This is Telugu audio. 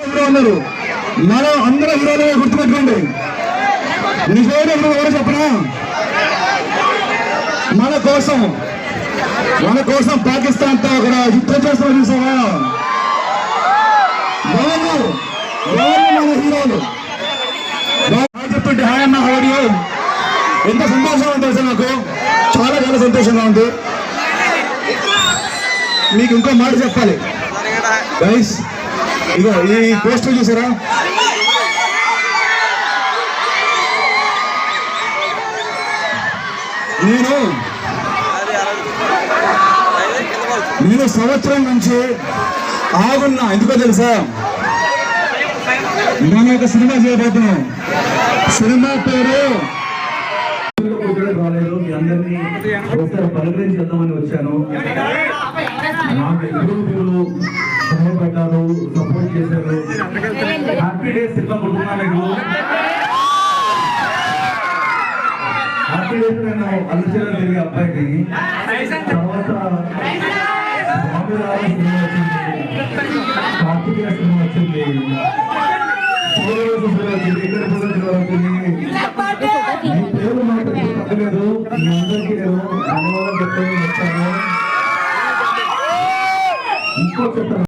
హీరో ఉన్నారు. మనం అందరూ హీరోలు గుర్తుపెట్టుకోండి. నీ పేరు ఎవరు చెప్పనా? మన కోసం పాకిస్తాన్ తో ఒక యుద్ధం చేస్తున్నా చూసావా? వాళ్ళు మన హీరోలు. చెప్తుంటే హాయ్ అన్న, హౌ ఆర్ యు? ఎంత సంతోషంగా ఉంది తెలుసా నాకు, చాలా చాలా సంతోషంగా ఉంది. మీకు ఇంకో మాట చెప్పాలి గైస్. ఇగో ఈ పోస్టర్ చూసారా? నేను సంవత్సరం నుంచి ఆగున్నా. ఎందుకో తెలుసా? మనం ఒక సినిమా చేయబోతున్నాం. సినిమా పేరు రాలేదు. మీ అందరినీ ఒకసారి పలకరించేద్దామని వచ్చాను. నాకు ఎప్పుడు మీరు సహాయపడ్డారు, సపోర్ట్ చేశారు. హ్యాపీ డేస్ సినిమా కొట్టుకున్నాను. హ్యాపీ డేస్ నేను అల్లచల తిరిగే అబ్బాయికి. తర్వాత సినిమా వచ్చింది, కార్తికేయ సినిమా వచ్చింది, ఇక్కడ వచ్చింది. మీ పేరు మాత్రం తగ్గలేదు. మీ అందరికీ నేను ధన్యవాదాలు చెప్తాను. ఇంకో చెప్తాను.